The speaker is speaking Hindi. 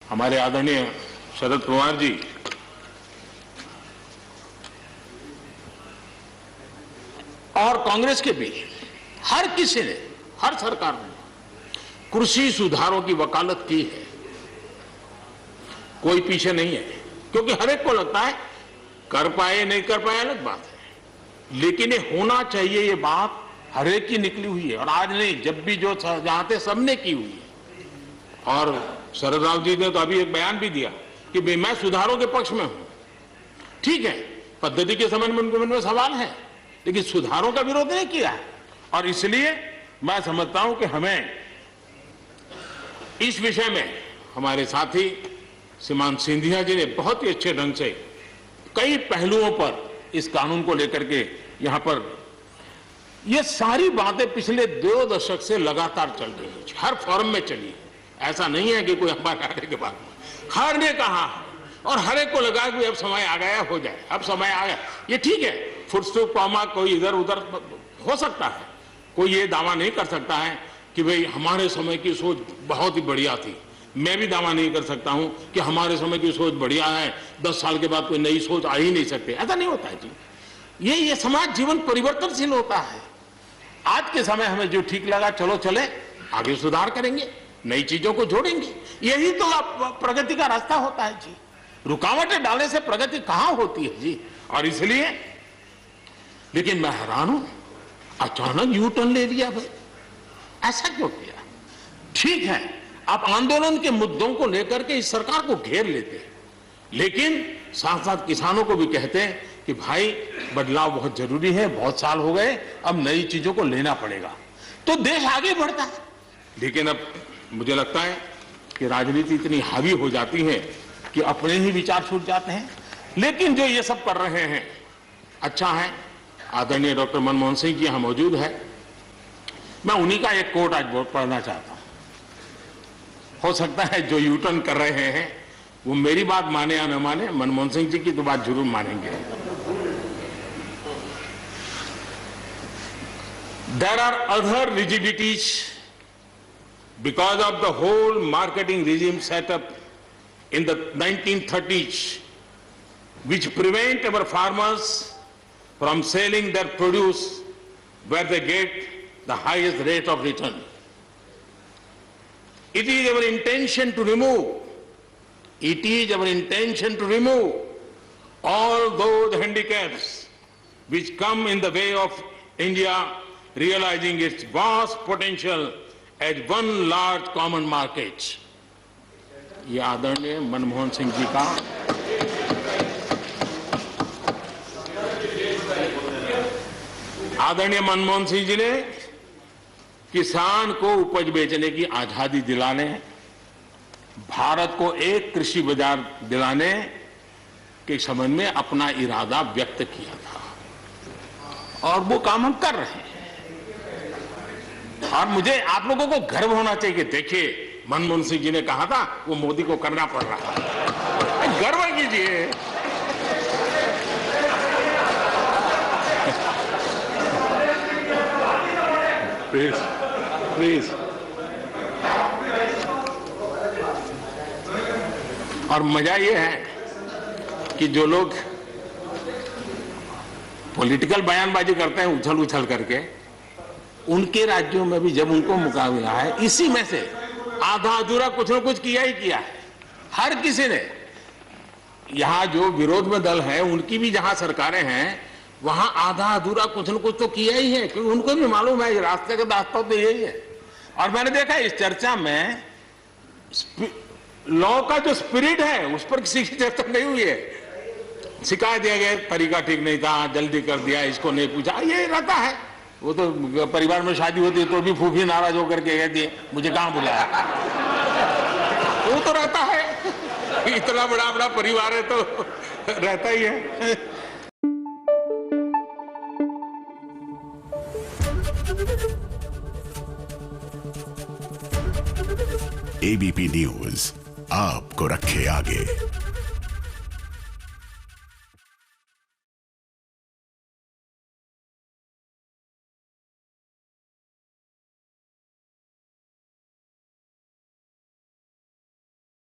हमारे आदरणीय शरद पवार जी और कांग्रेस के भी हर किसी ने, हर सरकार ने कृषि सुधारों की वकालत की है। कोई पीछे नहीं है, क्योंकि हर एक को लगता है कर पाए नहीं कर पाए अलग बात है, लेकिन ये होना चाहिए, ये बात हर एक की निकली हुई है। और आज नहीं, जब भी जो चाहते सबने की हुई है। और शरद राव जी ने तो अभी एक बयान भी दिया कि भाई मैं सुधारों के पक्ष में हूं। ठीक है, पद्धति के संबंध में उनके मन में सवाल है, लेकिन सुधारों का विरोध नहीं किया है। और इसलिए मैं समझता हूं कि हमें इस विषय में हमारे साथी श्रीमान सिंधिया जी ने बहुत ही अच्छे ढंग से कई पहलुओं पर इस कानून को लेकर के यहां पर ये सारी बातें पिछले 2 दशक से लगातार चल रही है, हर फोरम में चली है। ऐसा नहीं है कि कोई हमारे आने के बाद हर ने कहा है और हर एक को लगा कि अब समय आ गया, हो जाए, अब समय आ गया। ये ठीक है, फुटस्टॉप कॉमा कोई इधर उधर हो सकता है, कोई ये दावा नहीं कर सकता है कि भाई हमारे समय की सोच बहुत ही बढ़िया थी। मैं भी दावा नहीं कर सकता हूं कि हमारे समय की सोच बढ़िया है, 10 साल के बाद कोई नई सोच आ ही नहीं सकती। ऐसा नहीं होता है जी। ये समाज जीवन परिवर्तनशील होता है। आज के समय हमें जो ठीक लगा चलो चले, आगे सुधार करेंगे, नई चीजों को जोड़ेंगे। यही तो प्रगति का रास्ता होता है जी। रुकावटें डालने से प्रगति कहां होती है जी। और इसलिए, लेकिन मैं हैरान हूं, अचानक यू टर्न ले लिया भाई, ऐसा क्यों किया? ठीक है, आप आंदोलन के मुद्दों को लेकर के इस सरकार को घेर लेते हैं, लेकिन साथ साथ किसानों को भी कहते हैं कि भाई बदलाव बहुत जरूरी है, बहुत साल हो गए, अब नई चीजों को लेना पड़ेगा, तो देश आगे बढ़ता है। लेकिन अब मुझे लगता है कि राजनीति इतनी हावी हो जाती है कि अपने ही विचार छूट जाते हैं। लेकिन जो ये सब कर रहे हैं अच्छा है। आदरणीय डॉक्टर मनमोहन सिंह जी यहां मौजूद है, मैं उन्हीं का एक कोट आज पढ़ना चाहता हूं। हो सकता है जो यू टर्न कर रहे हैं वो मेरी बात माने या न माने, मनमोहन सिंह जी की तो बात जरूर मानेंगे। There are other rigidities because of the whole marketing regime set up in the 1930s, which prevent our farmers from selling their produce where they get the highest rate of return. It is our intention to remove all those handicaps which come in the way of India realizing its vast potential as one large common market. ये आदरणीय मनमोहन सिंह जी का आदरणीय मनमोहन सिंह जी ने किसान को उपज बेचने की आजादी दिलाने, भारत को एक कृषि बाजार दिलाने के संबंध में अपना इरादा व्यक्त किया था और वो काम हम कर रहे हैं। और मुझे आप लोगों को गर्व होना चाहिए कि देखिए मनमोहन सिंह जी ने कहा था वो मोदी को करना पड़ रहा है, गर्व कीजिए। Please please. और मजा ये है कि जो लोग पॉलिटिकल बयानबाजी करते हैं उछल उछल करके, उनके राज्यों में भी जब उनको मुकाबला है, इसी में से आधा अधूरा कुछ न कुछ किया ही किया है हर किसी ने। यहां जो विरोध में दल है उनकी भी जहां सरकारें हैं वहां आधा अधूरा कुछ न कुछ तो किया ही है, क्योंकि उनको भी मालूम है रास्ते का रास्ता तो यही है। और मैंने देखा इस चर्चा में लॉ का जो स्पिरिट है उस पर किसी की चर्चा नहीं हुई है। शिकायत दिया गया तरीका ठीक नहीं था, जल्दी कर दिया, इसको नहीं पूछा, ये रहता है। वो तो परिवार में शादी होती है तो भी फूफी नाराज होकर के कहती है मुझे कहां बुलाया। वो तो रहता है, इतना बड़ा बड़ा परिवार है तो रहता ही है। एबीपी न्यूज आपको रखे आगे।